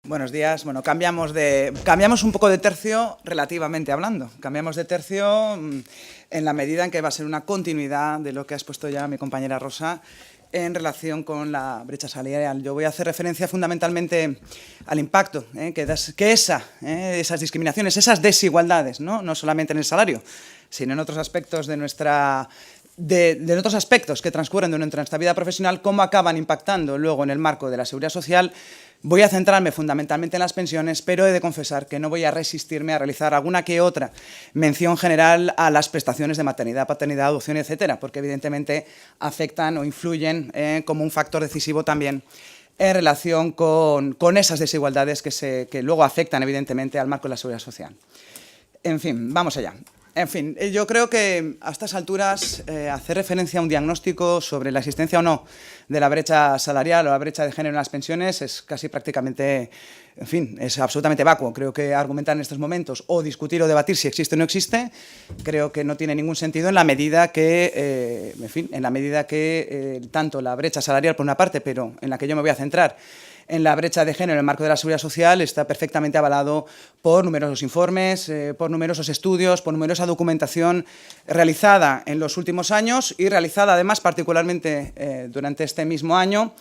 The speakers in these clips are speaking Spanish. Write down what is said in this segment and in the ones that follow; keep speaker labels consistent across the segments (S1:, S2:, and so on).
S1: Buenos días. Bueno, cambiamos un poco de tercio relativamente hablando. Cambiamos de tercio en la medida en que va a ser una continuidad de lo que ha expuesto ya mi compañera Rosa en relación con la brecha salarial. Yo voy a hacer referencia fundamentalmente al impacto que esas discriminaciones, esas desigualdades, no solamente en el salario, sino en otros aspectos de otros aspectos que transcurren durante nuestra vida profesional, cómo acaban impactando luego en el marco de la seguridad social. Voy a centrarme fundamentalmente en las pensiones, pero he de confesar que no voy a resistirme a realizar alguna que otra mención general a las prestaciones de maternidad, paternidad, adopción, etcétera, porque evidentemente afectan o influyen como un factor decisivo también en relación con esas desigualdades que luego afectan evidentemente al marco de la seguridad social. En fin, vamos allá. En fin, yo creo que a estas alturas hacer referencia a un diagnóstico sobre la existencia o no de la brecha salarial o la brecha de género en las pensiones es casi prácticamente, en fin, es absolutamente vacuo. Creo que argumentar en estos momentos o discutir o debatir si existe o no existe, creo que no tiene ningún sentido en la medida que, tanto la brecha salarial por una parte, pero en la que yo me voy a centrar, en la brecha de género en el marco de la seguridad social está perfectamente avalado por numerosos informes, por numerosos estudios, por numerosa documentación realizada en los últimos años y realizada además particularmente durante este mismo año.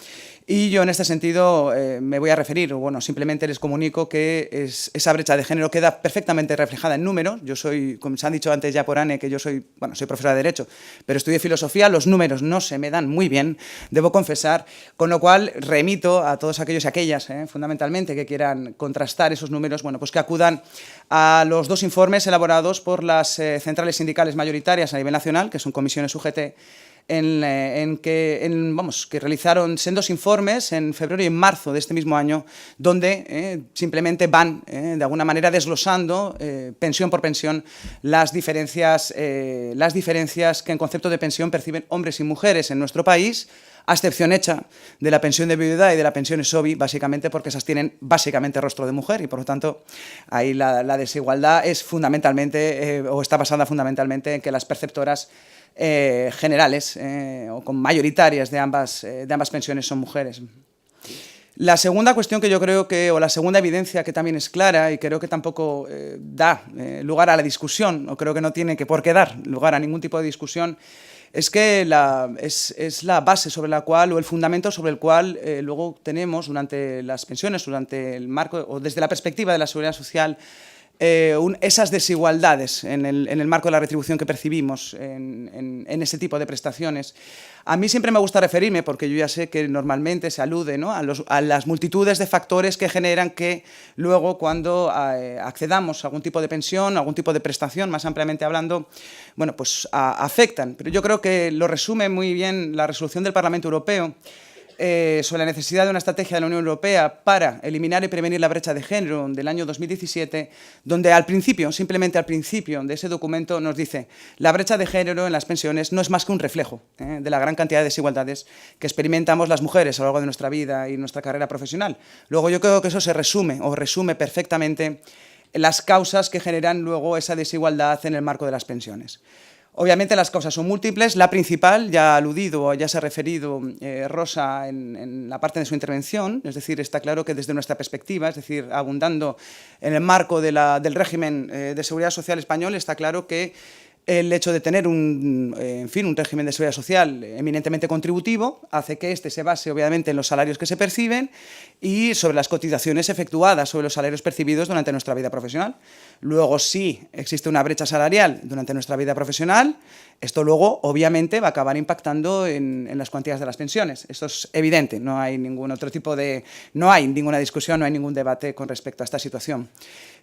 S1: Y yo en este sentido me voy a referir, bueno, simplemente les comunico que esa brecha de género queda perfectamente reflejada en números. Yo soy, como se han dicho antes ya por Anne, que yo soy profesora de Derecho, pero estudié Filosofía, los números no se me dan muy bien, debo confesar, con lo cual remito a todos aquellos y aquellas, fundamentalmente, que quieran contrastar esos números, bueno, pues que acudan a los dos informes elaborados por las centrales sindicales mayoritarias a nivel nacional, que son comisiones UGT, que realizaron sendos informes en febrero y en marzo de este mismo año, donde simplemente van, de alguna manera, desglosando pensión por pensión las diferencias que en concepto de pensión perciben hombres y mujeres en nuestro país, a excepción hecha de la pensión de viudedad y de la pensión ESOBI, básicamente porque esas tienen básicamente rostro de mujer y por lo tanto ahí la desigualdad es fundamentalmente o está basada fundamentalmente en que las perceptoras generales o con mayoritarias de ambas pensiones son mujeres. La segunda cuestión que yo creo o la segunda evidencia que también es clara y creo que tampoco da lugar a la discusión, o creo que no tiene por qué dar lugar a ningún tipo de discusión, es que es la base sobre la cual, o el fundamento sobre el cual luego tenemos durante las pensiones, durante el marco, o desde la perspectiva de la seguridad social, esas desigualdades en el marco de la retribución que percibimos en ese tipo de prestaciones. A mí siempre me gusta referirme, porque yo ya sé que normalmente se alude, ¿no?, a las multitudes de factores que generan que luego cuando accedamos a algún tipo de pensión, a algún tipo de prestación, más ampliamente hablando, bueno, pues afectan. Pero yo creo que lo resume muy bien la resolución del Parlamento Europeo sobre la necesidad de una estrategia de la Unión Europea para eliminar y prevenir la brecha de género del año 2017, donde simplemente al principio de ese documento nos dice: la brecha de género en las pensiones no es más que un reflejo de la gran cantidad de desigualdades que experimentamos las mujeres a lo largo de nuestra vida y nuestra carrera profesional. Luego yo creo que eso resume perfectamente las causas que generan luego esa desigualdad en el marco de las pensiones. Obviamente las causas son múltiples. La principal, ya ha aludido, ya se ha referido Rosa en la parte de su intervención, es decir, está claro que desde nuestra perspectiva, es decir, abundando en el marco del régimen de seguridad social español, está claro que el hecho de tener un régimen de seguridad social eminentemente contributivo hace que este se base, obviamente, en los salarios que se perciben y sobre las cotizaciones efectuadas sobre los salarios percibidos durante nuestra vida profesional. Luego, si existe una brecha salarial durante nuestra vida profesional, esto luego, obviamente, va a acabar impactando en las cuantías de las pensiones. Esto es evidente, no hay ninguna discusión, no hay ningún debate con respecto a esta situación.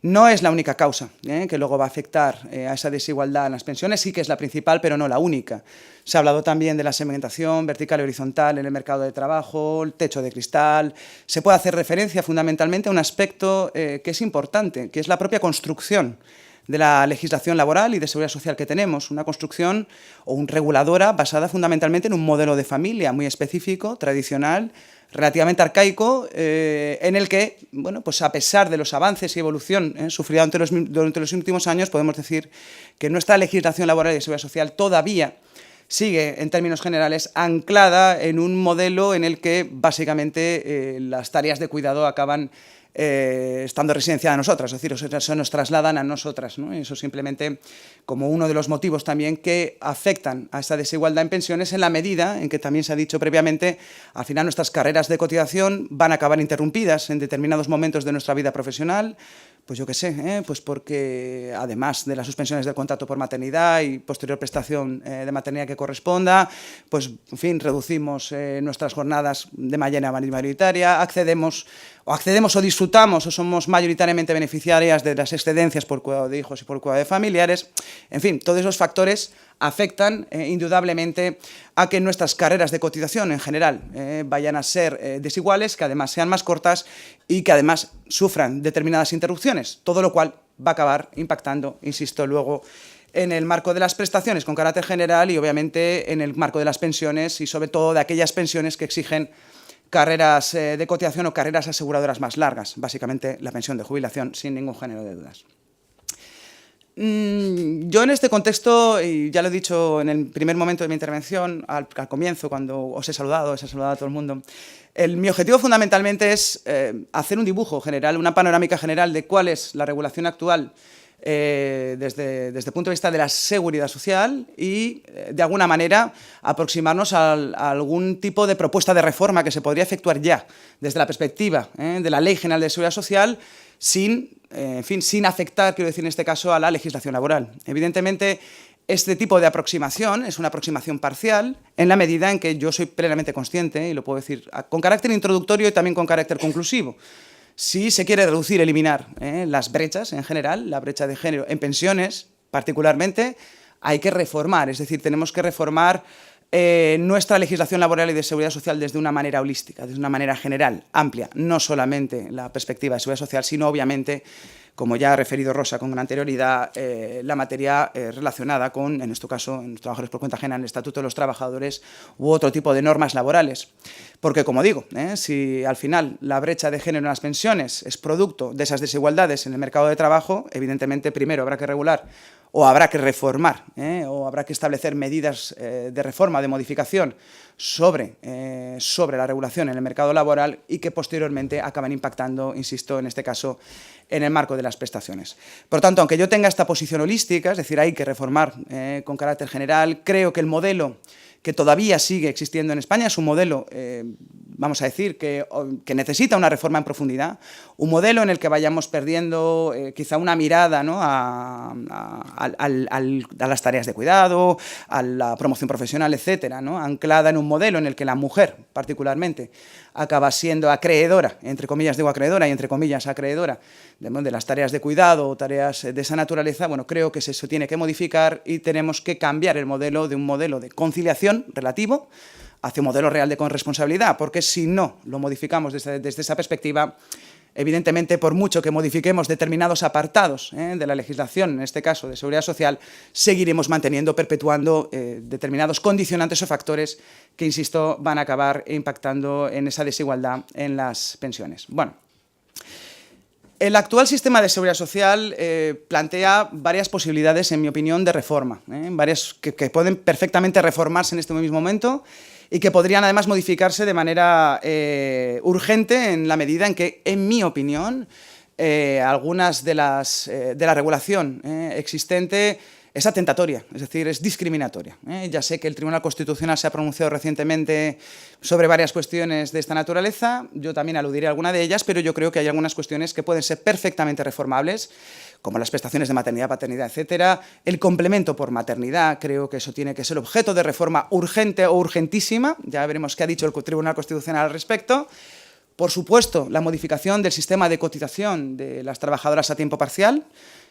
S1: No es la única causa que luego va a afectar a esa desigualdad en las pensiones, sí que es la principal, pero no la única. Se ha hablado también de la segmentación vertical y horizontal en el mercado de trabajo, el techo de cristal. Se puede hacer referencia fundamentalmente a un aspecto que es importante, que es la propia construcción de la legislación laboral y de seguridad social que tenemos, una construcción o un reguladora basada fundamentalmente en un modelo de familia muy específico, tradicional, relativamente arcaico, en el que, bueno, pues a pesar de los avances y evolución sufrida durante los últimos años, podemos decir que nuestra legislación laboral y de seguridad social todavía sigue, en términos generales, anclada en un modelo en el que, básicamente, las tareas de cuidado acaban estando residenciada a nosotras, es decir, eso nos trasladan a nosotras, ¿no? Y eso simplemente como uno de los motivos también que afectan a esta desigualdad en pensiones, en la medida en que también se ha dicho previamente, al final nuestras carreras de cotización van a acabar interrumpidas en determinados momentos de nuestra vida profesional, pues yo qué sé, pues porque además de las suspensiones del contrato por maternidad y posterior prestación de maternidad que corresponda, pues en fin, reducimos nuestras jornadas de manera mayoritaria, accedemos o disfrutamos o somos mayoritariamente beneficiarias de las excedencias por cuidado de hijos y por cuidado de familiares. En fin, todos esos factores afectan indudablemente a que nuestras carreras de cotización en general vayan a ser desiguales, que además sean más cortas y que además sufran determinadas interrupciones, todo lo cual va a acabar impactando, insisto, luego en el marco de las prestaciones con carácter general y obviamente en el marco de las pensiones y sobre todo de aquellas pensiones que exigen carreras de cotización o carreras aseguradoras más largas, básicamente la pensión de jubilación, sin ningún género de dudas. Yo en este contexto, y ya lo he dicho en el primer momento de mi intervención, al comienzo, cuando os he saludado a todo el mundo, mi objetivo fundamentalmente es hacer un dibujo general, una panorámica general de cuál es la regulación actual desde el punto de vista de la seguridad social y, de alguna manera, aproximarnos a algún tipo de propuesta de reforma que se podría efectuar ya, desde la perspectiva de la Ley General de Seguridad Social, sin afectar, quiero decir, en este caso, a la legislación laboral. Evidentemente, este tipo de aproximación es una aproximación parcial en la medida en que yo soy plenamente consciente, y lo puedo decir con carácter introductorio y también con carácter conclusivo. Si se quiere reducir, eliminar las brechas en general, la brecha de género en pensiones particularmente, hay que reformar, es decir, tenemos que reformar nuestra legislación laboral y de seguridad social desde una manera holística, desde una manera general, amplia, no solamente la perspectiva de seguridad social, sino obviamente, como ya ha referido Rosa con anterioridad, la materia relacionada con, en este caso, en los trabajadores por cuenta ajena, en el Estatuto de los Trabajadores u otro tipo de normas laborales. Porque, como digo, si al final la brecha de género en las pensiones es producto de esas desigualdades en el mercado de trabajo, evidentemente primero habrá que regular o habrá que reformar o habrá que establecer medidas de reforma, de modificación sobre la regulación en el mercado laboral y que posteriormente acaban impactando, insisto, en este caso, en el marco de las prestaciones. Por tanto, aunque yo tenga esta posición holística, es decir, hay que reformar con carácter general, creo que el modelo que todavía sigue existiendo en España es un modelo, vamos a decir, que necesita una reforma en profundidad, un modelo en el que vayamos perdiendo quizá una mirada, ¿no?, a las tareas de cuidado, a la promoción profesional, etcétera, ¿no?, anclada en un modelo en el que la mujer, particularmente, acaba siendo acreedora, entre comillas digo acreedora y entre comillas acreedora, de las tareas de cuidado o tareas de esa naturaleza. Bueno, creo que eso tiene que modificar y tenemos que cambiar el modelo de un modelo de conciliación relativo hacia un modelo real de corresponsabilidad, porque si no lo modificamos desde esa perspectiva, evidentemente, por mucho que modifiquemos determinados apartados de la legislación, en este caso de seguridad social, seguiremos manteniendo, perpetuando determinados condicionantes o factores que, insisto, van a acabar impactando en esa desigualdad en las pensiones. Bueno, el actual sistema de seguridad social plantea varias posibilidades, en mi opinión, de reforma, varias que pueden perfectamente reformarse en este mismo momento y que podrían además modificarse de manera urgente en la medida en que, en mi opinión, algunas de la regulación existente es atentatoria, es decir, es discriminatoria. Ya sé que el Tribunal Constitucional se ha pronunciado recientemente sobre varias cuestiones de esta naturaleza, yo también aludiré a alguna de ellas, pero yo creo que hay algunas cuestiones que pueden ser perfectamente reformables, como las prestaciones de maternidad, paternidad, etcétera. El complemento por maternidad, creo que eso tiene que ser objeto de reforma urgente o urgentísima, ya veremos qué ha dicho el Tribunal Constitucional al respecto. Por supuesto, la modificación del sistema de cotización de las trabajadoras a tiempo parcial,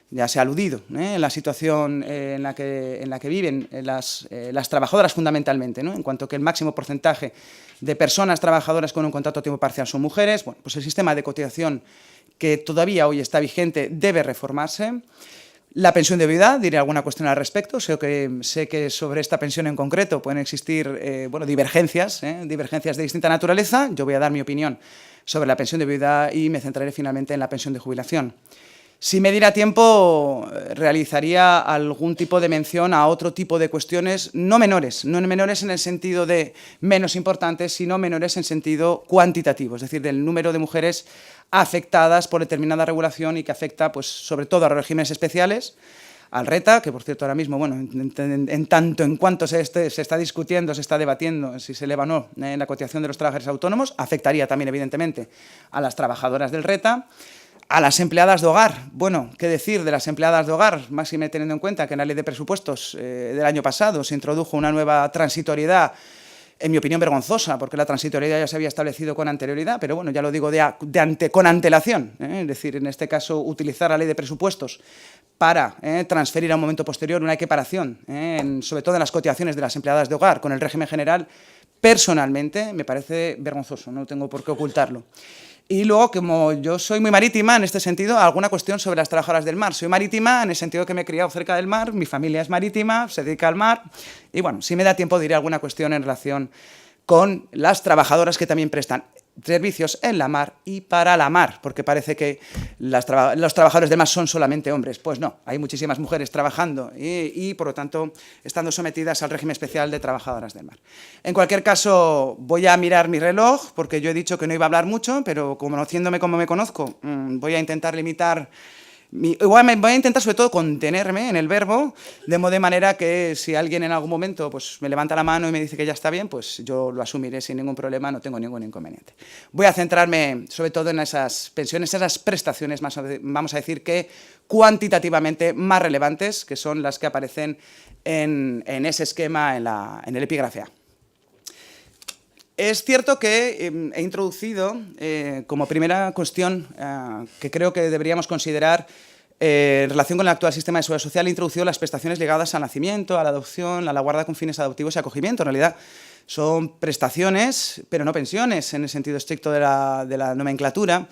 S1: ya se ha aludido en la situación en la que viven las trabajadoras fundamentalmente, ¿no?, en cuanto que el máximo porcentaje de personas trabajadoras con un contrato a tiempo parcial son mujeres. Bueno, pues el sistema de cotización que todavía hoy está vigente debe reformarse. La pensión de viudedad, diré alguna cuestión al respecto. Sé que sobre esta pensión en concreto pueden existir divergencias de distinta naturaleza. Yo voy a dar mi opinión sobre la pensión de viudedad y me centraré finalmente en la pensión de jubilación. Si me diera tiempo, realizaría algún tipo de mención a otro tipo de cuestiones no menores en el sentido de menos importantes, sino menores en sentido cuantitativo, es decir, del número de mujeres afectadas por determinada regulación y que afecta, pues, sobre todo a los regímenes especiales, al RETA, que por cierto ahora mismo, bueno, en tanto en cuanto se está discutiendo, se está debatiendo si se eleva o no la cotización de los trabajadores autónomos, afectaría también evidentemente a las trabajadoras del RETA. A las empleadas de hogar, bueno, ¿qué decir de las empleadas de hogar? Máxime teniendo en cuenta que en la Ley de Presupuestos del año pasado se introdujo una nueva transitoriedad, en mi opinión vergonzosa, porque la transitoriedad ya se había establecido con anterioridad, pero bueno, ya lo digo con antelación, es decir, en este caso utilizar la Ley de Presupuestos para transferir a un momento posterior una equiparación, sobre todo en las cotizaciones de las empleadas de hogar con el régimen general, personalmente me parece vergonzoso, no tengo por qué ocultarlo. Y luego, como yo soy muy marítima, en este sentido, alguna cuestión sobre las trabajadoras del mar. Soy marítima en el sentido que me he criado cerca del mar, mi familia es marítima, se dedica al mar, y bueno, si me da tiempo diré alguna cuestión en relación con las trabajadoras que también prestan servicios en la mar y para la mar, porque parece que los trabajadores del mar son solamente hombres. Pues no, hay muchísimas mujeres trabajando y, por lo tanto, estando sometidas al régimen especial de trabajadoras del mar. En cualquier caso, voy a mirar mi reloj, porque yo he dicho que no iba a hablar mucho, pero conociéndome como me conozco, voy a intentar limitar... Igual voy a intentar, sobre todo, contenerme en el verbo, de manera que si alguien en algún momento pues, me levanta la mano y me dice que ya está bien, pues yo lo asumiré sin ningún problema, no tengo ningún inconveniente. Voy a centrarme, sobre todo, en esas pensiones, esas prestaciones, vamos a decir que cuantitativamente más relevantes, que son las que aparecen en ese esquema, en el epígrafe A. Es cierto que he introducido como primera cuestión que creo que deberíamos considerar en relación con el actual sistema de seguridad social, he introducido las prestaciones ligadas al nacimiento, a la adopción, a la guarda con fines adoptivos y acogimiento. En realidad son prestaciones, pero no pensiones en el sentido estricto de la nomenclatura,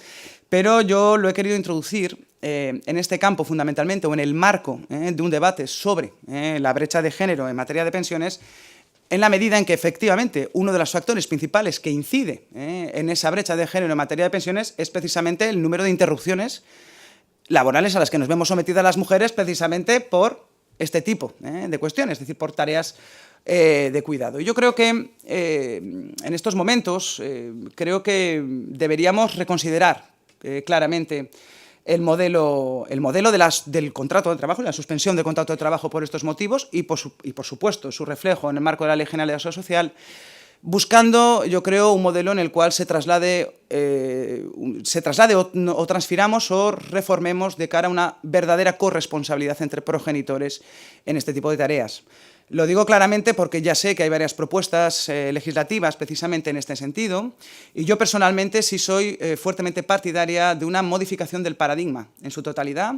S1: pero yo lo he querido introducir en este campo fundamentalmente o en el marco de un debate sobre la brecha de género en materia de pensiones, en la medida en que, efectivamente, uno de los factores principales que incide en esa brecha de género en materia de pensiones es precisamente el número de interrupciones laborales a las que nos vemos sometidas las mujeres precisamente por este tipo de cuestiones, es decir, por tareas de cuidado. Y yo creo que en estos momentos creo que deberíamos reconsiderar claramente el modelo del contrato de trabajo y la suspensión del contrato de trabajo por estos motivos y, por supuesto, su reflejo en el marco de la Ley General de la Seguridad Social, buscando, yo creo, un modelo en el cual se traslade o transfiramos o reformemos de cara a una verdadera corresponsabilidad entre progenitores en este tipo de tareas. Lo digo claramente porque ya sé que hay varias propuestas legislativas precisamente en este sentido y yo personalmente sí soy fuertemente partidaria de una modificación del paradigma en su totalidad,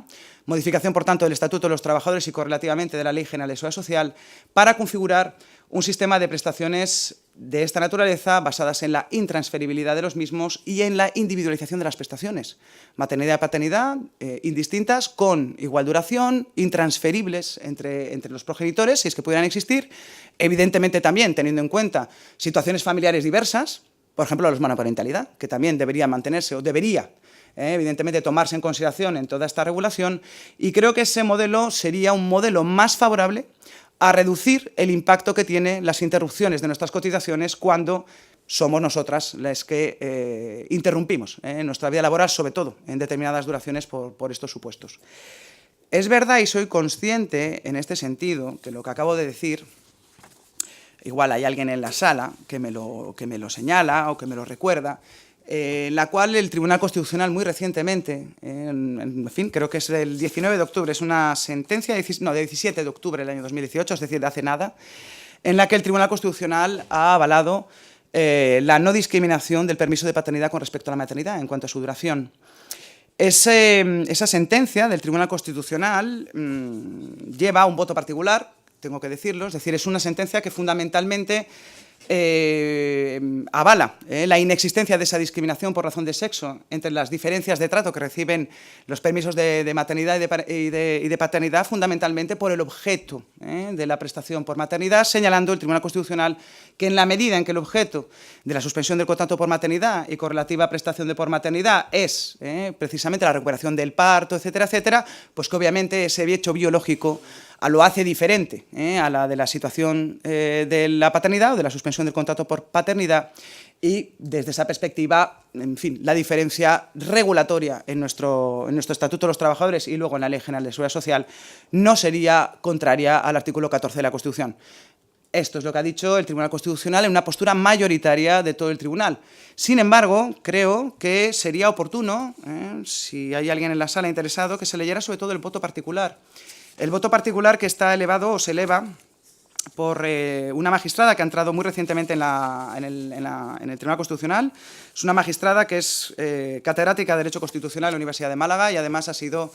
S1: modificación por tanto del Estatuto de los Trabajadores y correlativamente de la Ley General de Seguridad Social para configurar un sistema de prestaciones de esta naturaleza basadas en la intransferibilidad de los mismos y en la individualización de las prestaciones. Maternidad y paternidad indistintas, con igual duración, intransferibles entre los progenitores, si es que pudieran existir, evidentemente también teniendo en cuenta situaciones familiares diversas, por ejemplo, la monoparentalidad, que también debería mantenerse o debería evidentemente tomarse en consideración en toda esta regulación, y creo que ese modelo sería un modelo más favorable a reducir el impacto que tienen las interrupciones de nuestras cotizaciones cuando somos nosotras las que interrumpimos nuestra vida laboral, sobre todo en determinadas duraciones por estos supuestos. Es verdad y soy consciente en este sentido que lo que acabo de decir, igual hay alguien en la sala que me lo señala o que me lo recuerda, en la cual el Tribunal Constitucional muy recientemente, en fin, creo que es el 19 de octubre, es una sentencia de 17 de octubre del año 2018, es decir, de hace nada, en la que el Tribunal Constitucional ha avalado la no discriminación del permiso de paternidad con respecto a la maternidad en cuanto a su duración. Esa sentencia del Tribunal Constitucional lleva un voto particular, tengo que decirlo, es decir, es una sentencia que fundamentalmente avala la inexistencia de esa discriminación por razón de sexo entre las diferencias de trato que reciben los permisos de maternidad y de paternidad, fundamentalmente por el objeto de la prestación por maternidad, señalando el Tribunal Constitucional que en la medida en que el objeto de la suspensión del contrato por maternidad y correlativa prestación de por maternidad es precisamente la recuperación del parto, etcétera, etcétera, pues que obviamente ese hecho biológico lo hace diferente a la de la situación de la paternidad o de la suspensión del contrato por paternidad, y desde esa perspectiva, en fin, la diferencia regulatoria en nuestro Estatuto de los Trabajadores y luego en la Ley General de Seguridad Social no sería contraria al artículo 14 de la Constitución. Esto es lo que ha dicho el Tribunal Constitucional en una postura mayoritaria de todo el tribunal. Sin embargo, creo que sería oportuno, si hay alguien en la sala interesado, que se leyera sobre todo el voto particular. El voto particular que está elevado o se eleva por una magistrada que ha entrado muy recientemente en el Tribunal Constitucional. Es una magistrada que es catedrática de Derecho Constitucional en la Universidad de Málaga y además ha sido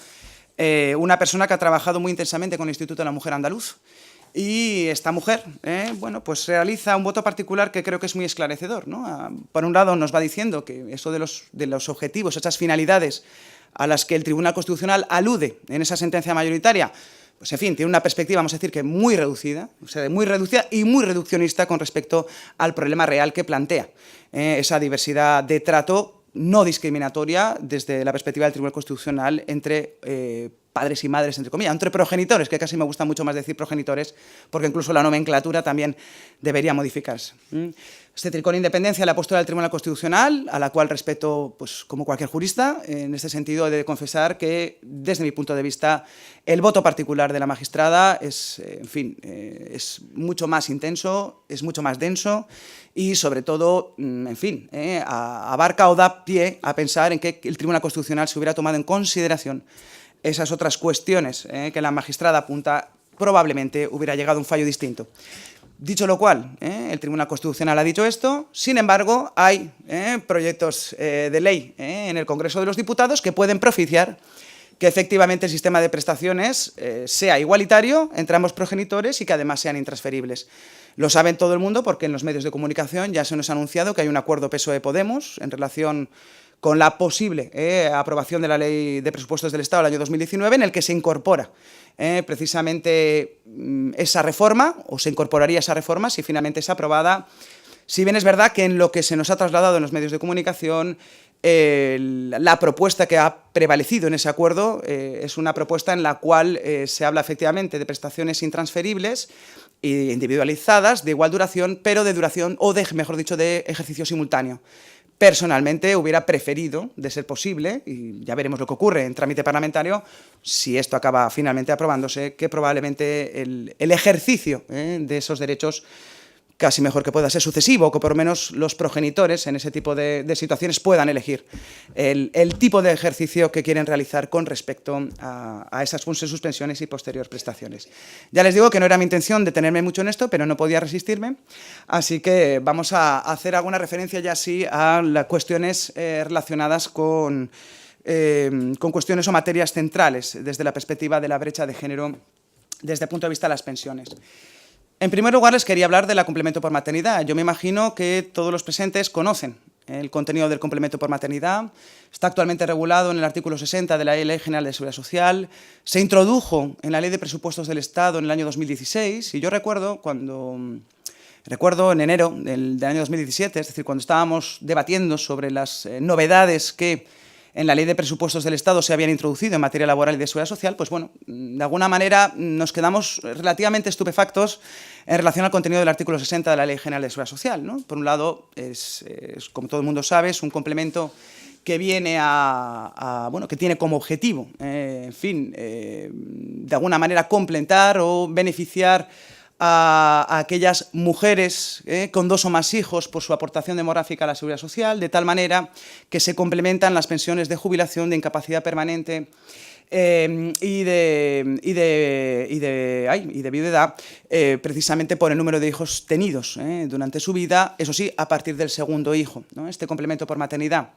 S1: una persona que ha trabajado muy intensamente con el Instituto de la Mujer Andaluz. Y esta mujer, bueno, pues realiza un voto particular que creo que es muy esclarecedor, ¿no? Por un lado nos va diciendo que eso de los objetivos, esas finalidades a las que el Tribunal Constitucional alude en esa sentencia mayoritaria, pues en fin, tiene una perspectiva, vamos a decir, que muy reducida, o sea, muy reducida y muy reduccionista con respecto al problema real que plantea esa diversidad de trato no discriminatoria desde la perspectiva del Tribunal Constitucional entre padres y madres, entre comillas, entre progenitores, que casi me gusta mucho más decir progenitores, porque incluso la nomenclatura también debería modificarse. Este tricornio de independencia la postura del Tribunal Constitucional, a la cual respeto pues, como cualquier jurista. En este sentido, he de confesar que, desde mi punto de vista, el voto particular de la magistrada es, en fin, es mucho más intenso, es mucho más denso y, sobre todo, en fin, abarca o da pie a pensar en que el Tribunal Constitucional se hubiera tomado en consideración esas otras cuestiones que la magistrada apunta, probablemente hubiera llegado a un fallo distinto. Dicho lo cual, el Tribunal Constitucional ha dicho esto. Sin embargo, hay proyectos de ley en el Congreso de los Diputados que pueden propiciar que efectivamente el sistema de prestaciones sea igualitario entre ambos progenitores y que además sean intransferibles. Lo saben todo el mundo porque en los medios de comunicación ya se nos ha anunciado que hay un acuerdo PSOE-Podemos en relación con la posible aprobación de la Ley de Presupuestos del Estado del año 2019, en el que se incorpora precisamente esa reforma, o se incorporaría esa reforma si finalmente es aprobada. Si bien es verdad que en lo que se nos ha trasladado en los medios de comunicación, la propuesta que ha prevalecido en ese acuerdo es una propuesta en la cual se habla efectivamente de prestaciones intransferibles e individualizadas, de igual duración, pero de duración, o de, mejor dicho, de ejercicio simultáneo. Personalmente hubiera preferido, de ser posible, y ya veremos lo que ocurre en trámite parlamentario, si esto acaba finalmente aprobándose, que probablemente el ejercicio de esos derechos casi mejor que pueda ser sucesivo, o que por lo menos los progenitores en ese tipo de situaciones puedan elegir el tipo de ejercicio que quieren realizar con respecto a esas suspensiones y posteriores prestaciones. Ya les digo que no era mi intención detenerme mucho en esto, pero no podía resistirme, así que vamos a hacer alguna referencia ya sí a las cuestiones relacionadas con cuestiones o materias centrales desde la perspectiva de la brecha de género desde el punto de vista de las pensiones. En primer lugar, les quería hablar del complemento por maternidad. Yo me imagino que todos los presentes conocen el contenido del complemento por maternidad. Está actualmente regulado en el artículo 60 de la Ley General de Seguridad Social. Se introdujo en la Ley de Presupuestos del Estado en el año 2016. Y yo recuerdo en enero del año 2017, es decir, cuando estábamos debatiendo sobre las novedades que en la Ley de Presupuestos del Estado se habían introducido en materia laboral y de seguridad social, pues bueno, de alguna manera nos quedamos relativamente estupefactos en relación al contenido del artículo 60 de la Ley General de Seguridad Social, ¿no? Por un lado, como todo el mundo sabe, es un complemento que viene bueno, que tiene como objetivo, en fin, de alguna manera complementar o beneficiar a aquellas mujeres con 2 o más hijos por su aportación demográfica a la seguridad social, de tal manera que se complementan las pensiones de jubilación, de incapacidad permanente y de viudedad, precisamente por el número de hijos tenidos durante su vida, eso sí, a partir del segundo hijo, ¿no? Este complemento por maternidad.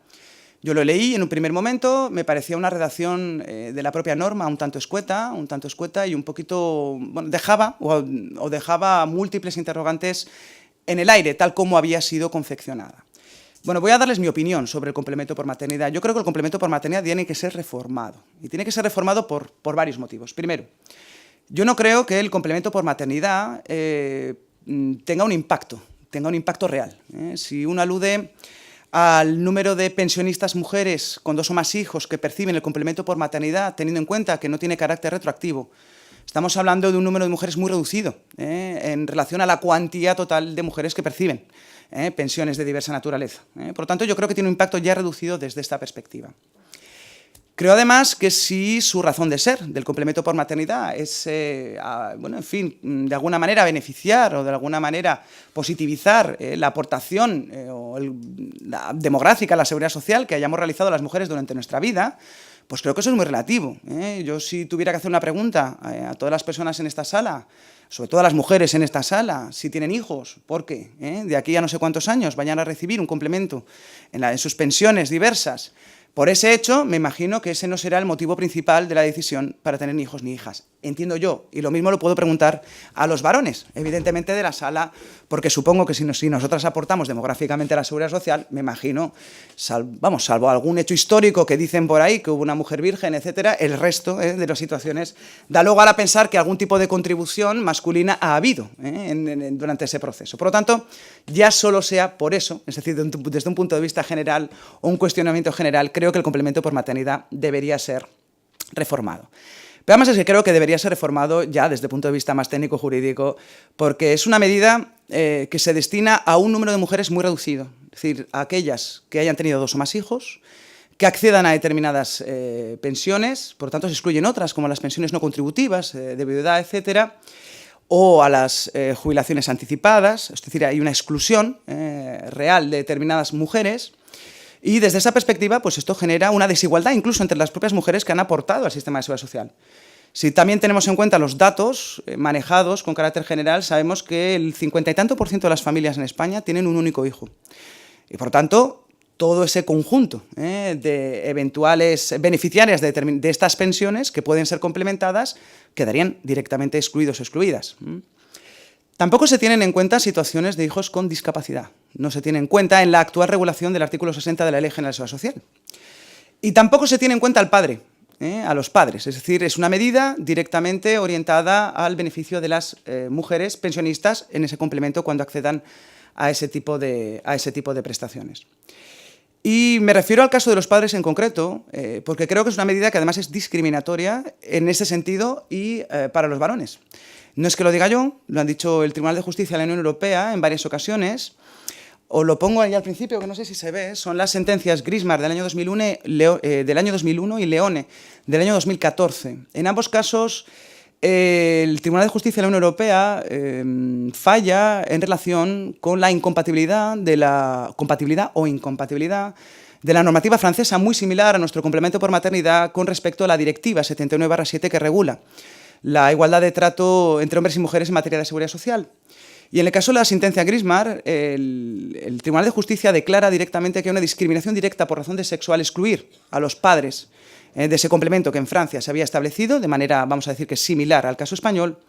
S1: Yo lo leí en un primer momento, me parecía una redacción de la propia norma un tanto escueta y un poquito, bueno, dejaba múltiples interrogantes en el aire, tal como había sido confeccionada. Bueno, voy a darles mi opinión sobre el complemento por maternidad. Yo creo que el complemento por maternidad tiene que ser reformado. Y tiene que ser reformado por varios motivos. Primero, yo no creo que el complemento por maternidad tenga un impacto real. Si uno alude al número de pensionistas mujeres con 2 o más hijos que perciben el complemento por maternidad, teniendo en cuenta que no tiene carácter retroactivo, estamos hablando de un número de mujeres muy reducido en relación a la cuantía total de mujeres que perciben pensiones de diversa naturaleza. Por lo tanto, yo creo que tiene un impacto ya reducido desde esta perspectiva. Creo además que si su razón de ser del complemento por maternidad es, bueno, en fin, de alguna manera beneficiar o de alguna manera positivizar la aportación la demográfica a la seguridad social que hayamos realizado las mujeres durante nuestra vida, pues creo que eso es muy relativo. Yo si tuviera que hacer una pregunta a todas las personas en esta sala, sobre todo a las mujeres en esta sala, si tienen hijos, porque de aquí a no sé cuántos años vayan a recibir un complemento en sus pensiones diversas, por ese hecho, me imagino que ese no será el motivo principal de la decisión para tener ni hijos ni hijas. Entiendo yo, y lo mismo lo puedo preguntar a los varones, evidentemente de la sala, porque supongo que si nosotras aportamos demográficamente a la seguridad social, me imagino, salvo algún hecho histórico que dicen por ahí, que hubo una mujer virgen, etcétera, el resto de las situaciones da lugar a pensar que algún tipo de contribución masculina ha habido durante ese proceso. Por lo tanto, ya solo sea por eso, es decir, desde un punto de vista general o un cuestionamiento general, creo que el complemento por maternidad debería ser reformado. Pero además es que creo que debería ser reformado ya desde el punto de vista más técnico-jurídico, porque es una medida que se destina a un número de mujeres muy reducido, es decir, a aquellas que hayan tenido 2 o más hijos, que accedan a determinadas pensiones, por lo tanto se excluyen otras, como las pensiones no contributivas, de viudedad, etcétera, o a las jubilaciones anticipadas, es decir, hay una exclusión real de determinadas mujeres. Y desde esa perspectiva, pues esto genera una desigualdad incluso entre las propias mujeres que han aportado al sistema de seguridad social. Si también tenemos en cuenta los datos manejados con carácter general, sabemos que el 50 y tanto % de las familias en España tienen un único hijo. Y por tanto, todo ese conjunto de eventuales beneficiarias de estas pensiones que pueden ser complementadas quedarían directamente excluidos o excluidas. Tampoco se tienen en cuenta situaciones de hijos con discapacidad. No se tiene en cuenta en la actual regulación del artículo 60 de la Ley General de Seguridad Social. Y tampoco se tiene en cuenta al padre, a los padres. Es decir, es una medida directamente orientada al beneficio de las mujeres pensionistas en ese complemento cuando accedan a ese tipo de prestaciones. Y me refiero al caso de los padres en concreto, porque creo que es una medida que además es discriminatoria en ese sentido y para los varones. No es que lo diga yo, lo han dicho el Tribunal de Justicia de la Unión Europea en varias ocasiones. Os lo pongo ahí al principio, que no sé si se ve, son las sentencias Grismar del año 2001 y Leone del año 2014. En ambos casos, el Tribunal de Justicia de la Unión Europea falla en relación con la incompatibilidad de la normativa francesa, muy similar a nuestro complemento por maternidad con respecto a la Directiva 79/7 que regula la igualdad de trato entre hombres y mujeres en materia de seguridad social. Y en el caso de la sentencia Grismar, el Tribunal de Justicia declara directamente que hay una discriminación directa por razón de sexo al excluir a los padres de ese complemento que en Francia se había establecido de manera, vamos a decir, que similar al caso español.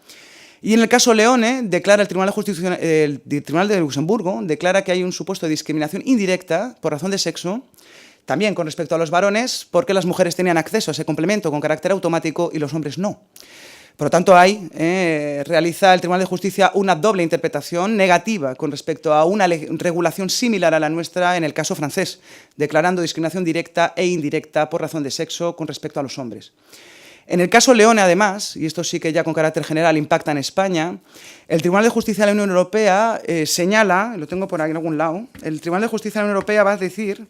S1: Y en el caso Leone, declara el Tribunal de Luxemburgo declara que hay un supuesto de discriminación indirecta por razón de sexo, también con respecto a los varones, porque las mujeres tenían acceso a ese complemento con carácter automático y los hombres no. Por lo tanto, ahí realiza el Tribunal de Justicia una doble interpretación negativa con respecto a una regulación similar a la nuestra en el caso francés, declarando discriminación directa e indirecta por razón de sexo con respecto a los hombres. En el caso Leone, además, y esto sí que ya con carácter general impacta en España, el Tribunal de Justicia de la Unión Europea señala, lo tengo por ahí en algún lado, el Tribunal de Justicia de la Unión Europea va a decir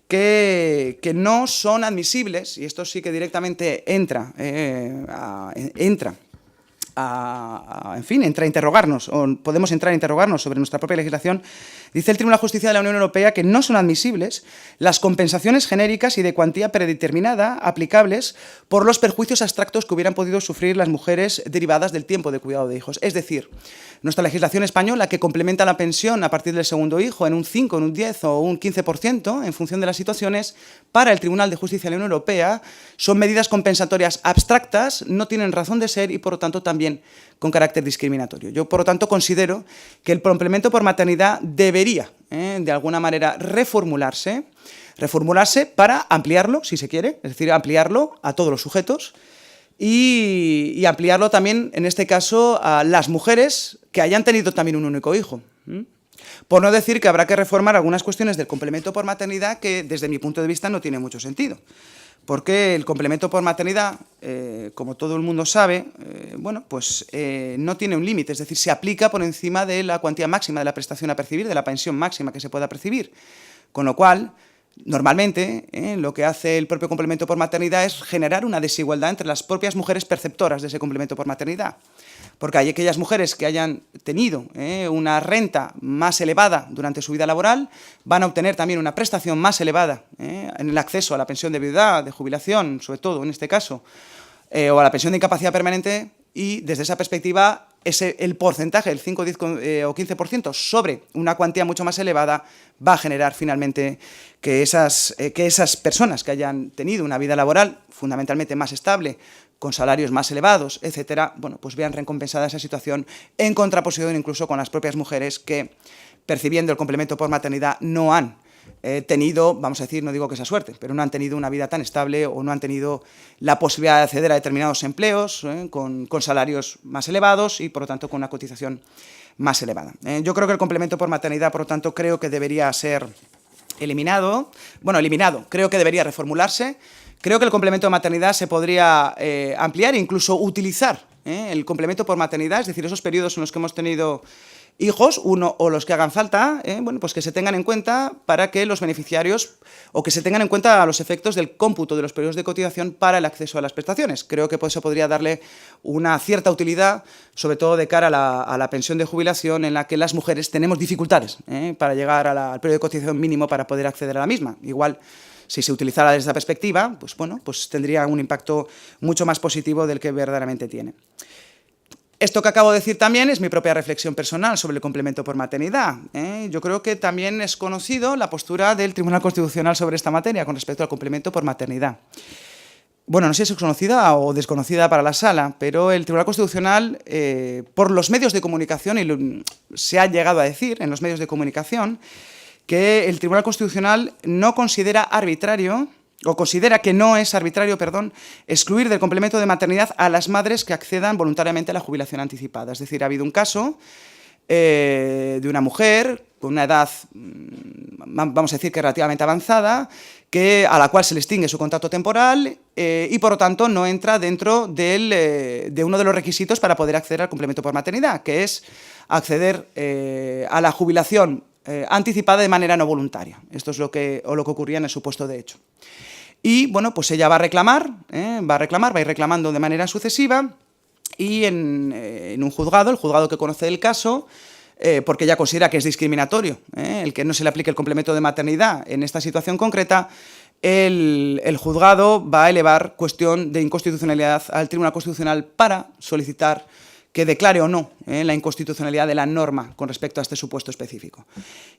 S1: que no son admisibles, y esto sí que directamente entra a interrogarnos, o podemos entrar a interrogarnos sobre nuestra propia legislación. Dice el Tribunal de Justicia de la Unión Europea que no son admisibles las compensaciones genéricas y de cuantía predeterminada aplicables por los perjuicios abstractos que hubieran podido sufrir las mujeres derivadas del tiempo de cuidado de hijos. Es decir, nuestra legislación española, que complementa la pensión a partir del segundo hijo en un 5, en un 10 o un 15%, en función de las situaciones, para el Tribunal de Justicia de la Unión Europea son medidas compensatorias abstractas, no tienen razón de ser y, por lo tanto, también también con carácter discriminatorio. Yo, por lo tanto, considero que el complemento por maternidad debería, de alguna manera, reformularse para ampliarlo, si se quiere, es decir, ampliarlo a todos los sujetos y ampliarlo también, en este caso, a las mujeres que hayan tenido también un único hijo. Por no decir que habrá que reformar algunas cuestiones del complemento por maternidad que, desde mi punto de vista, no tiene mucho sentido. Porque el complemento por maternidad, como todo el mundo sabe, no tiene un límite, es decir, se aplica por encima de la cuantía máxima de la prestación a percibir, de la pensión máxima que se pueda percibir. Con lo cual, normalmente, lo que hace el propio complemento por maternidad es generar una desigualdad entre las propias mujeres perceptoras de ese complemento por maternidad. Porque hay aquellas mujeres que hayan tenido una renta más elevada durante su vida laboral, van a obtener también una prestación más elevada en el acceso a la pensión de viudedad, de jubilación, sobre todo en este caso, o a la pensión de incapacidad permanente, y desde esa perspectiva el porcentaje, el 5, 10 o 15% sobre una cuantía mucho más elevada va a generar finalmente que esas personas que hayan tenido una vida laboral fundamentalmente más estable, con salarios más elevados, etcétera, pues vean recompensada esa situación en contraposición incluso con las propias mujeres que, percibiendo el complemento por maternidad, no han tenido, vamos a decir, no digo que sea suerte, pero no han tenido una vida tan estable o no han tenido la posibilidad de acceder a determinados empleos con salarios más elevados y, por lo tanto, con una cotización más elevada. Yo creo que el complemento por maternidad, por lo tanto, creo que debería ser eliminado. Bueno, eliminado, creo que debería reformularse. Creo que el complemento de maternidad se podría ampliar e incluso utilizar el complemento por maternidad, es decir, esos periodos en los que hemos tenido hijos, uno o los que hagan falta, pues que se tengan en cuenta para que los beneficiarios, o que se tengan en cuenta a los efectos del cómputo de los periodos de cotización para el acceso a las prestaciones. Creo que eso podría darle una cierta utilidad, sobre todo de cara a la pensión de jubilación, en la que las mujeres tenemos dificultades para llegar al periodo de cotización mínimo para poder acceder a la misma. Igual, si se utilizara desde esa perspectiva, pues tendría un impacto mucho más positivo del que verdaderamente tiene. Esto que acabo de decir también es mi propia reflexión personal sobre el complemento por maternidad. Yo creo que también es conocido la postura del Tribunal Constitucional sobre esta materia con respecto al complemento por maternidad. Bueno, no sé si es conocida o desconocida para la sala, pero el Tribunal Constitucional, por los medios de comunicación, y se ha llegado a decir en los medios de comunicación, que el Tribunal Constitucional no considera arbitrario, o considera que no es arbitrario, excluir del complemento de maternidad a las madres que accedan voluntariamente a la jubilación anticipada. Es decir, ha habido un caso de una mujer con una edad, vamos a decir que relativamente avanzada, a la cual se le extingue su contrato temporal y, por lo tanto, no entra dentro de uno de los requisitos para poder acceder al complemento por maternidad, que es acceder a la jubilación anticipada de manera no voluntaria. Esto es lo que ocurría en el supuesto de hecho. Y, pues ella va a ir reclamando de manera sucesiva y en un juzgado, el juzgado que conoce el caso, porque ella considera que es discriminatorio el que no se le aplique el complemento de maternidad en esta situación concreta, el juzgado va a elevar cuestión de inconstitucionalidad al Tribunal Constitucional para solicitar que declare o no la inconstitucionalidad de la norma con respecto a este supuesto específico.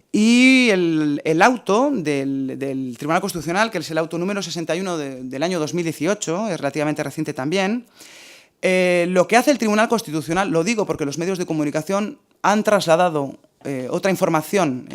S1: Y el auto del Tribunal Constitucional, que es el auto número 61 del año 2018, es relativamente reciente también, lo que hace el Tribunal Constitucional, lo digo porque los medios de comunicación han trasladado otra información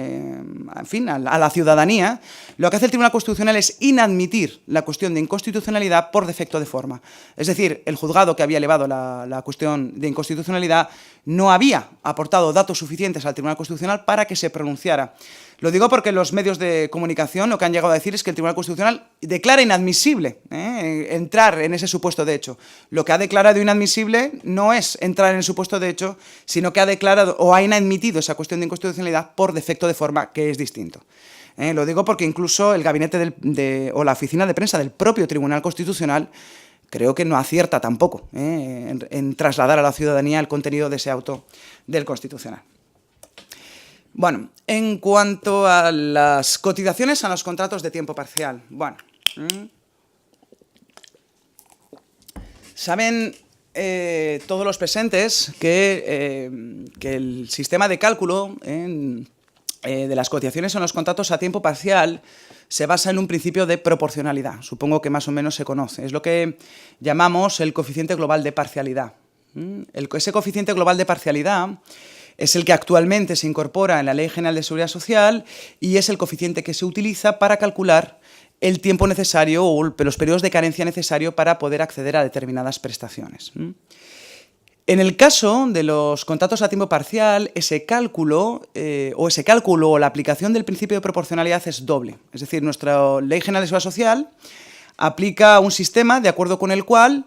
S1: a la ciudadanía, lo que hace el Tribunal Constitucional es inadmitir la cuestión de inconstitucionalidad por defecto de forma. Es decir, el juzgado que había elevado la cuestión de inconstitucionalidad no había aportado datos suficientes al Tribunal Constitucional para que se pronunciara. Lo digo porque los medios de comunicación lo que han llegado a decir es que el Tribunal Constitucional declara inadmisible entrar en ese supuesto de hecho. Lo que ha declarado inadmisible no es entrar en el supuesto de hecho, sino que ha declarado o ha inadmitido esa cuestión de inconstitucionalidad por defecto de forma, que es distinto. Lo digo porque incluso el gabinete o la oficina de prensa del propio Tribunal Constitucional creo que no acierta tampoco en trasladar a la ciudadanía el contenido de ese auto del Constitucional. Bueno, en cuanto a las cotizaciones a los contratos de tiempo parcial, saben todos los presentes que el sistema de cálculo de las cotizaciones en los contratos a tiempo parcial se basa en un principio de proporcionalidad. Supongo que más o menos se conoce. Es lo que llamamos el coeficiente global de parcialidad. Ese coeficiente global de parcialidad es el que actualmente se incorpora en la Ley General de Seguridad Social y es el coeficiente que se utiliza para calcular el tiempo necesario o los periodos de carencia necesario para poder acceder a determinadas prestaciones. En el caso de los contratos a tiempo parcial, ese cálculo o la aplicación del principio de proporcionalidad es doble. Es decir, nuestra Ley General de Seguridad Social aplica un sistema de acuerdo con el cual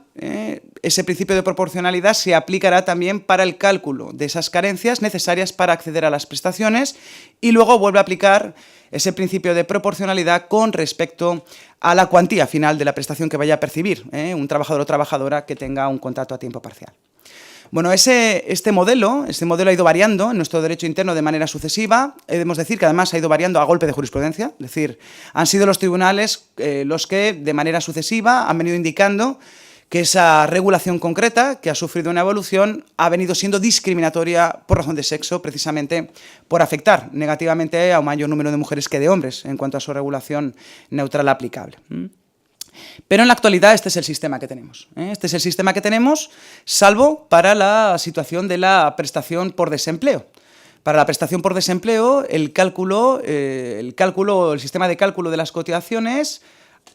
S1: ese principio de proporcionalidad se aplicará también para el cálculo de esas carencias necesarias para acceder a las prestaciones y luego vuelve a aplicar ese principio de proporcionalidad con respecto a la cuantía final de la prestación que vaya a percibir un trabajador o trabajadora que tenga un contrato a tiempo parcial. Bueno, este modelo ha ido variando en nuestro derecho interno de manera sucesiva. Debemos decir que además ha ido variando a golpe de jurisprudencia, es decir, han sido los tribunales los que de manera sucesiva han venido indicando que esa regulación concreta, que ha sufrido una evolución, ha venido siendo discriminatoria por razón de sexo, precisamente por afectar negativamente a un mayor número de mujeres que de hombres en cuanto a su regulación neutral aplicable. Pero en la actualidad este es el sistema que tenemos. Este es el sistema que tenemos, salvo para la situación de la prestación por desempleo. Para la prestación por desempleo, el sistema de cálculo de las cotizaciones,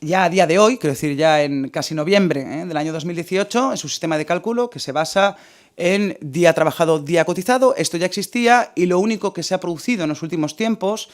S1: ya a día de hoy, quiero decir ya en casi noviembre del año 2018, es un sistema de cálculo que se basa en día trabajado, día cotizado. Esto ya existía y lo único que se ha producido en los últimos tiempos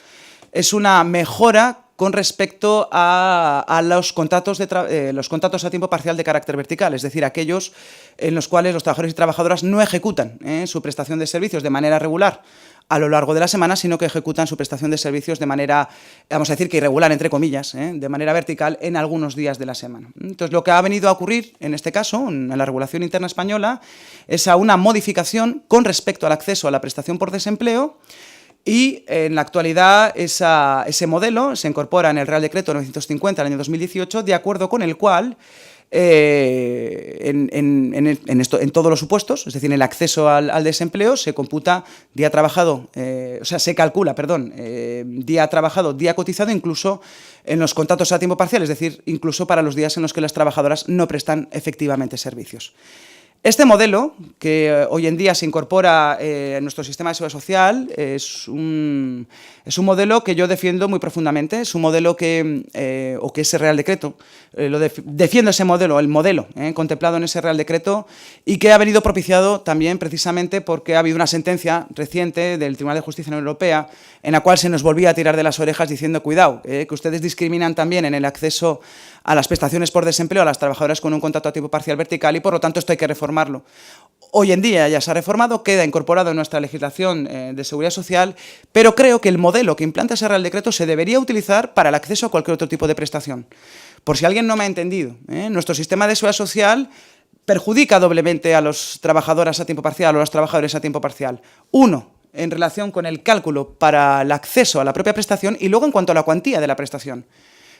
S1: es una mejora con respecto a los contratos a tiempo parcial de carácter vertical, es decir, aquellos en los cuales los trabajadores y trabajadoras no ejecutan su prestación de servicios de manera regular a lo largo de la semana, sino que ejecutan su prestación de servicios de manera, vamos a decir que irregular, entre comillas, de manera vertical en algunos días de la semana. Entonces, lo que ha venido a ocurrir en este caso, en la regulación interna española, es a una modificación con respecto al acceso a la prestación por desempleo. Y en la actualidad ese modelo se incorpora en el Real Decreto 950 del año 2018, de acuerdo con el cual en todos los supuestos, es decir, en el acceso al desempleo, se computa día trabajado, se calcula, día trabajado, día cotizado, incluso en los contratos a tiempo parcial, es decir, incluso para los días en los que las trabajadoras no prestan efectivamente servicios. Este modelo, que hoy en día se incorpora en nuestro sistema de seguridad social, es un modelo que yo defiendo muy profundamente. Es un modelo que ese Real Decreto, defiendo ese modelo, el modelo contemplado en ese Real Decreto, y que ha venido propiciado también precisamente porque ha habido una sentencia reciente del Tribunal de Justicia de la Unión Europea en la cual se nos volvía a tirar de las orejas diciendo, cuidado, que ustedes discriminan también en el acceso a las prestaciones por desempleo a las trabajadoras con un contrato a tiempo parcial vertical y por lo tanto esto hay que reformarlo. Hoy en día ya se ha reformado, queda incorporado en nuestra legislación de seguridad social, pero creo que el modelo que implanta ese Real Decreto se debería utilizar para el acceso a cualquier otro tipo de prestación. Por si alguien no me ha entendido, nuestro sistema de seguridad social perjudica doblemente a las trabajadoras a tiempo parcial o a los trabajadores a tiempo parcial. Uno, en relación con el cálculo para el acceso a la propia prestación y luego en cuanto a la cuantía de la prestación.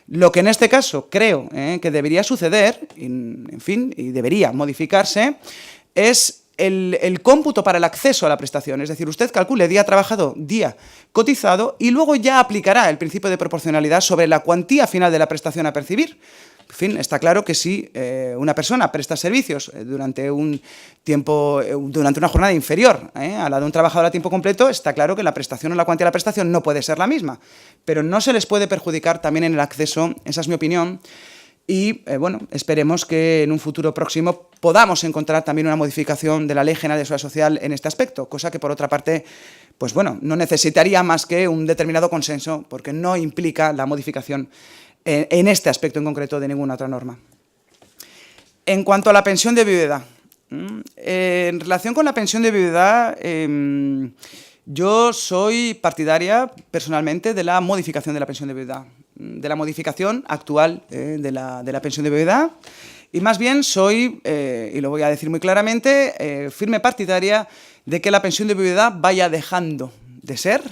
S1: Lo que en este caso creo que debería suceder, en fin, y debería modificarse, es el cómputo para el acceso a la prestación. Es decir, usted calcule día trabajado, día cotizado y luego ya aplicará el principio de proporcionalidad sobre la cuantía final de la prestación a percibir. En fin, está claro que si una persona presta servicios durante un tiempo, durante una jornada inferior a la de un trabajador a tiempo completo, está claro que la prestación o la cuantía de la prestación no puede ser la misma, pero no se les puede perjudicar también en el acceso, esa es mi opinión, y bueno, esperemos que en un futuro próximo podamos encontrar también una modificación de la Ley General de Seguridad Social en este aspecto, cosa que por otra parte, pues bueno, no necesitaría más que un determinado consenso, porque no implica la modificación en este aspecto en concreto de ninguna otra norma. En cuanto a la pensión de viudedad, en relación con la pensión de viudedad, yo soy partidaria personalmente de la modificación de la pensión de viudedad, de la modificación actual de la pensión de viudedad, y más bien soy, y lo voy a decir muy claramente, firme partidaria de que la pensión de viudedad vaya dejando de ser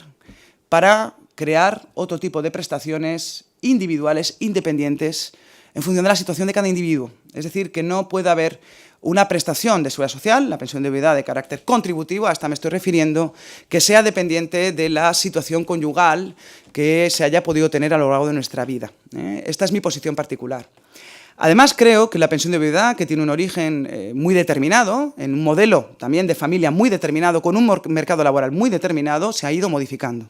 S1: para crear otro tipo de prestaciones individuales, independientes, en función de la situación de cada individuo. Es decir, que no puede haber una prestación de seguridad social, la pensión de viudedad de carácter contributivo, a esta me estoy refiriendo, que sea dependiente de la situación conyugal que se haya podido tener a lo largo de nuestra vida. Esta es mi posición particular. Además, creo que la pensión de viudedad, que tiene un origen muy determinado, en un modelo también de familia muy determinado, con un mercado laboral muy determinado, se ha ido modificando.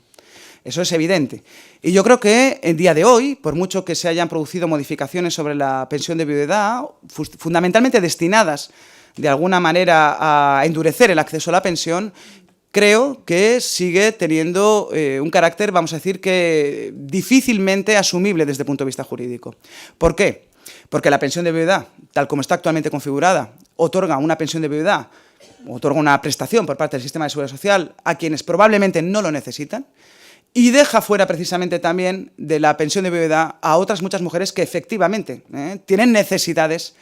S1: Eso es evidente. Y yo creo que en día de hoy, por mucho que se hayan producido modificaciones sobre la pensión de viudedad, fundamentalmente destinadas de alguna manera a endurecer el acceso a la pensión, creo que sigue teniendo un carácter, vamos a decir, que difícilmente asumible desde el punto de vista jurídico. ¿Por qué? Porque la pensión de viudedad, tal como está actualmente configurada, otorga una pensión de viudedad, otorga una prestación por parte del sistema de seguridad social a quienes probablemente no lo necesitan, y deja fuera precisamente también de la pensión de viudedad a otras muchas mujeres que efectivamente tienen necesidades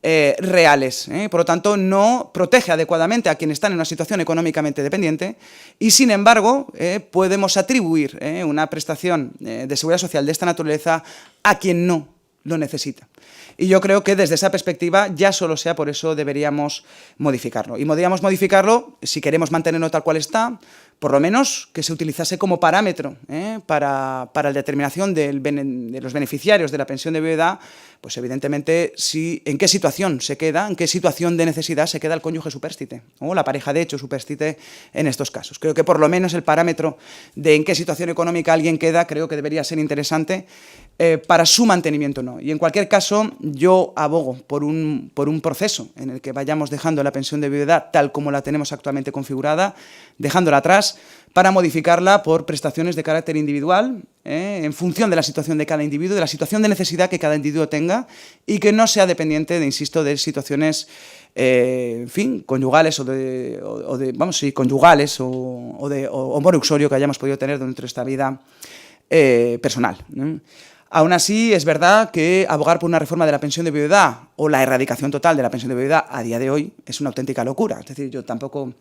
S1: reales. Por lo tanto, no protege adecuadamente a quienes están en una situación económicamente dependiente y, sin embargo, podemos atribuir una prestación de seguridad social de esta naturaleza a quien no lo necesita. Y yo creo que desde esa perspectiva, ya solo sea por eso, deberíamos modificarlo. Y podríamos modificarlo, si queremos mantenerlo tal cual está, por lo menos que se utilizase como parámetro para la determinación de los beneficiarios de la pensión de viudedad, pues evidentemente en qué situación se queda, en qué situación de necesidad se queda el cónyuge supérstite o la pareja de hecho supérstite en estos casos. Creo que por lo menos el parámetro de en qué situación económica alguien queda, creo que debería ser interesante para su mantenimiento no. Y en cualquier caso, yo abogo por un proceso en el que vayamos dejando la pensión de viudedad tal como la tenemos actualmente configurada, dejándola atrás, para modificarla por prestaciones de carácter individual, en función de la situación de cada individuo, de la situación de necesidad que cada individuo tenga y que no sea dependiente, insisto, de situaciones en fin, conyugales conyugales o moruxorio que hayamos podido tener dentro de esta vida personal. Aún así, es verdad que abogar por una reforma de la pensión de viudedad o la erradicación total de la pensión de viudedad a día de hoy es una auténtica locura. Es decir, yo tampoco, en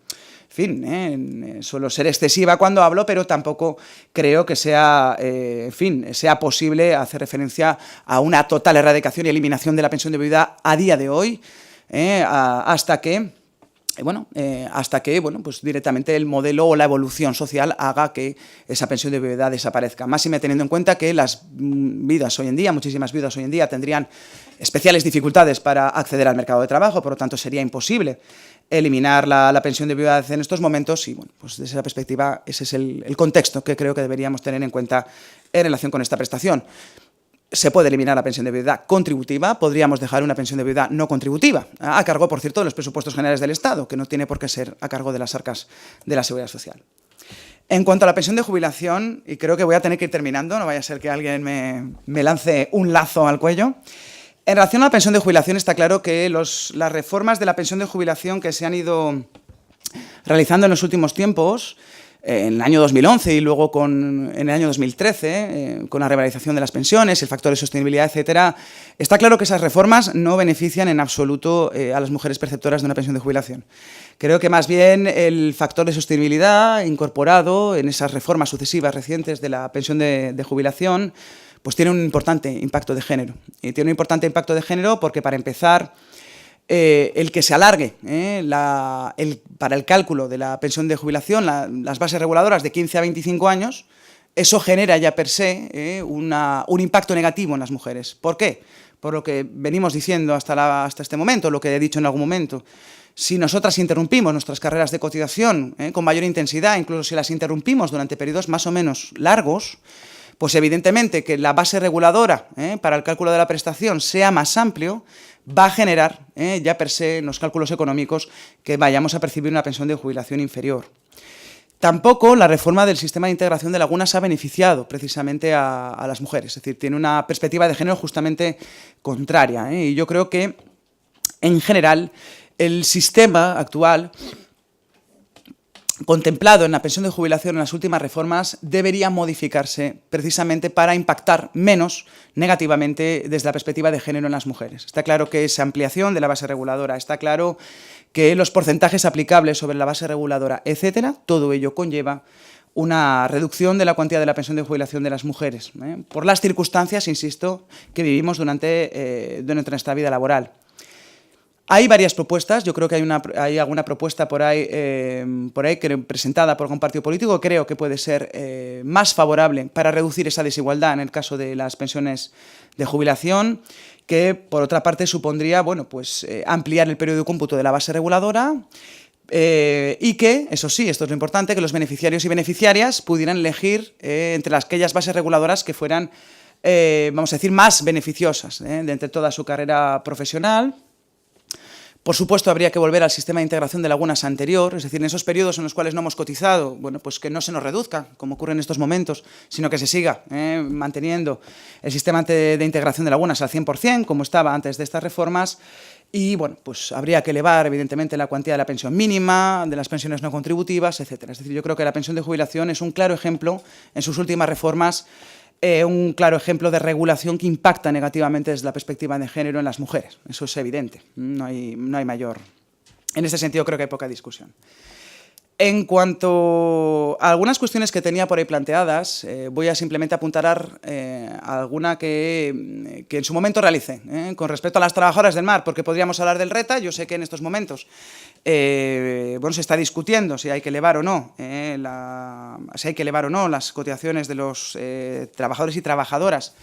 S1: fin, suelo ser excesiva cuando hablo, pero tampoco creo que sea, sea posible hacer referencia a una total erradicación y eliminación de la pensión de viudedad a día de hoy, hasta que pues directamente el modelo o la evolución social haga que esa pensión de viudedad desaparezca. Máxime teniendo en cuenta que las viudas hoy en día, muchísimas viudas hoy en día, tendrían especiales dificultades para acceder al mercado de trabajo, por lo tanto sería imposible eliminar la pensión de viudedad en estos momentos y, bueno, pues desde esa perspectiva ese es el contexto que creo que deberíamos tener en cuenta en relación con esta prestación. Se puede eliminar la pensión de viudedad contributiva, podríamos dejar una pensión de viudedad no contributiva, a cargo, por cierto, de los presupuestos generales del Estado, que no tiene por qué ser a cargo de las arcas de la Seguridad Social. En cuanto a la pensión de jubilación, y creo que voy a tener que ir terminando, no vaya a ser que alguien me lance un lazo al cuello. En relación a la pensión de jubilación está claro que las reformas de la pensión de jubilación que se han ido realizando en los últimos tiempos, en el año 2011 y luego en el año 2013, con la revalorización de las pensiones, el factor de sostenibilidad, etcétera, está claro que esas reformas no benefician en absoluto a las mujeres perceptoras de una pensión de jubilación. Creo que más bien el factor de sostenibilidad incorporado en esas reformas sucesivas recientes de la pensión de jubilación pues tiene un importante impacto de género. Y tiene un importante impacto de género porque, para empezar, el que se alargue para el cálculo de la pensión de jubilación las bases reguladoras de 15 a 25 años, eso genera ya per se un impacto negativo en las mujeres. ¿Por qué? Por lo que venimos diciendo hasta este momento, lo que he dicho en algún momento. Si nosotras interrumpimos nuestras carreras de cotización con mayor intensidad, incluso si las interrumpimos durante periodos más o menos largos, pues evidentemente que la base reguladora para el cálculo de la prestación sea más amplio, va a generar ya per se en los cálculos económicos que vayamos a percibir una pensión de jubilación inferior. Tampoco la reforma del sistema de integración de lagunas ha beneficiado precisamente a las mujeres, es decir, tiene una perspectiva de género justamente contraria. Y yo creo que, en general, el sistema actual contemplado en la pensión de jubilación en las últimas reformas debería modificarse precisamente para impactar menos negativamente desde la perspectiva de género en las mujeres. Está claro que esa ampliación de la base reguladora, está claro que los porcentajes aplicables sobre la base reguladora, etcétera, todo ello conlleva una reducción de la cuantía de la pensión de jubilación de las mujeres, por las circunstancias, insisto, que vivimos durante nuestra vida laboral. Hay varias propuestas, yo creo que hay alguna propuesta por ahí presentada por algún partido político, creo que puede ser más favorable para reducir esa desigualdad en el caso de las pensiones de jubilación. que por otra parte supondría, bueno, pues, ampliar el periodo de cómputo de la base reguladora, y que, eso sí, esto es lo importante, que los beneficiarios y beneficiarias pudieran elegir entre aquellas bases reguladoras que fueran, vamos a decir, más beneficiosas de entre toda su carrera profesional. Por supuesto, habría que volver al sistema de integración de lagunas anterior, es decir, en esos periodos en los cuales no hemos cotizado, bueno, pues que no se nos reduzca, como ocurre en estos momentos, sino que se siga manteniendo el sistema de integración de lagunas al 100%, como estaba antes de estas reformas. Y, bueno, pues habría que elevar, evidentemente, la cuantía de la pensión mínima, de las pensiones no contributivas, etcétera. Es decir, yo creo que la pensión de jubilación es un claro ejemplo, en sus últimas reformas, un claro ejemplo de regulación que impacta negativamente desde la perspectiva de género en las mujeres. Eso es evidente, no hay mayor. En este sentido, creo que hay poca discusión. En cuanto a algunas cuestiones que tenía por ahí planteadas, voy a simplemente apuntar alguna que en su momento realicé, con respecto a las trabajadoras del mar, porque podríamos hablar del RETA. Yo sé que en estos momentos bueno, se está discutiendo si hay que elevar o no, las cotizaciones de los trabajadores y trabajadoras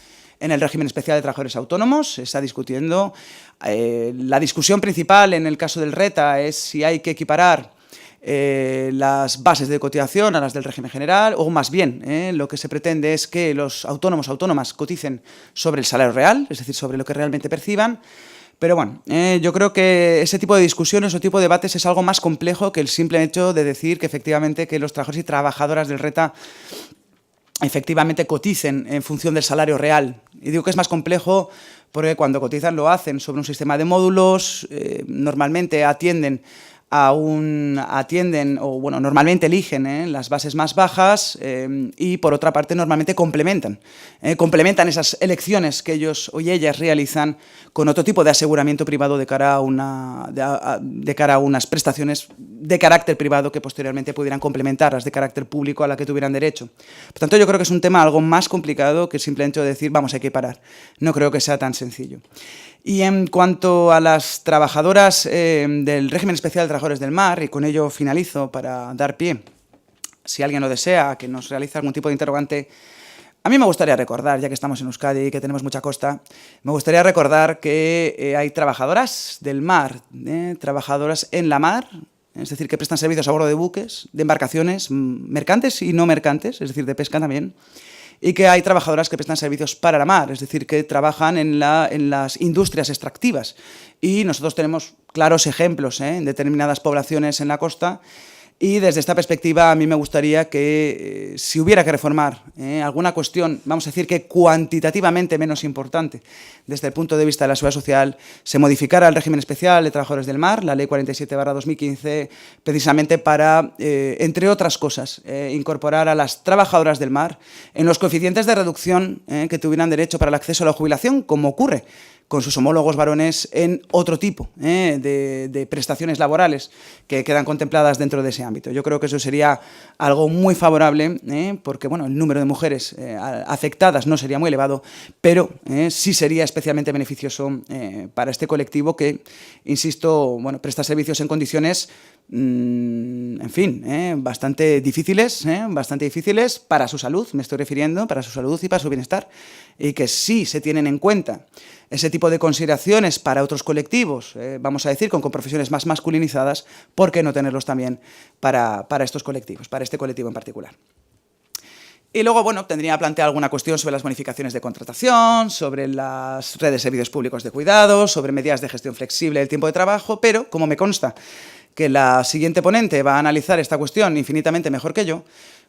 S1: en el régimen especial de trabajadores autónomos. Se está discutiendo. La discusión principal en el caso del RETA es si hay que equiparar las bases de cotización a las del régimen general, o más bien lo que se pretende es que los autónomos autónomas coticen sobre el salario real, es decir, sobre lo que realmente perciban. Pero bueno, yo creo que ese tipo de discusiones o tipo de debates es algo más complejo que el simple hecho de decir que efectivamente que los trabajadores y trabajadoras del RETA efectivamente coticen en función del salario real. Y digo que es más complejo porque cuando cotizan lo hacen sobre un sistema de módulos, normalmente normalmente eligen las bases más bajas y, por otra parte, normalmente complementan esas elecciones que ellos o ellas realizan con otro tipo de aseguramiento privado de cara a unas prestaciones de carácter privado que posteriormente pudieran complementar las de carácter público a la que tuvieran derecho. Por tanto, yo creo que es un tema algo más complicado que simplemente decir vamos a equiparar. No creo que sea tan sencillo. Y en cuanto a las trabajadoras del régimen especial de trabajadores del mar, y con ello finalizo para dar pie, si alguien lo desea, que nos realice algún tipo de interrogante, a mí me gustaría recordar, ya que estamos en Euskadi y que tenemos mucha costa, me gustaría recordar que hay trabajadoras del mar, trabajadoras en la mar, es decir, que prestan servicios a bordo de buques, de embarcaciones mercantes y no mercantes, es decir, de pesca también, y que hay trabajadoras que prestan servicios para la mar, es decir, que trabajan en las industrias extractivas. Y nosotros tenemos claros ejemplos en determinadas poblaciones en la costa. Y desde esta perspectiva a mí me gustaría que si hubiera que reformar alguna cuestión, vamos a decir que cuantitativamente menos importante desde el punto de vista de la seguridad social, se modificara el régimen especial de trabajadores del mar, la Ley 47/2015, precisamente para, entre otras cosas, incorporar a las trabajadoras del mar en los coeficientes de reducción que tuvieran derecho para el acceso a la jubilación, como ocurre con sus homólogos varones en otro tipo de prestaciones laborales que quedan contempladas dentro de ese ámbito. Yo creo que eso sería algo muy favorable, porque bueno, el número de mujeres afectadas no sería muy elevado, pero sí sería especialmente beneficioso para este colectivo que, insisto, bueno, presta servicios en condiciones en fin, bastante difíciles para su salud, me estoy refiriendo, para su salud y para su bienestar, y que sí se tienen en cuenta ese tipo de consideraciones para otros colectivos, vamos a decir, con profesiones más masculinizadas, ¿por qué no tenerlos también para estos colectivos, para este colectivo en particular? Y luego, bueno, tendría que plantear alguna cuestión sobre las bonificaciones de contratación, sobre las redes de servicios públicos de cuidados, sobre medidas de gestión flexible del tiempo de trabajo, pero, como me consta que la siguiente ponente va a analizar esta cuestión infinitamente mejor que yo,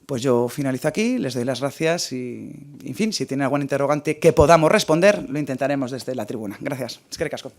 S1: pues yo finalizo aquí, les doy las gracias y, en fin, si tienen algún interrogante que podamos responder, lo intentaremos desde la tribuna. Gracias. Eskerrik asko.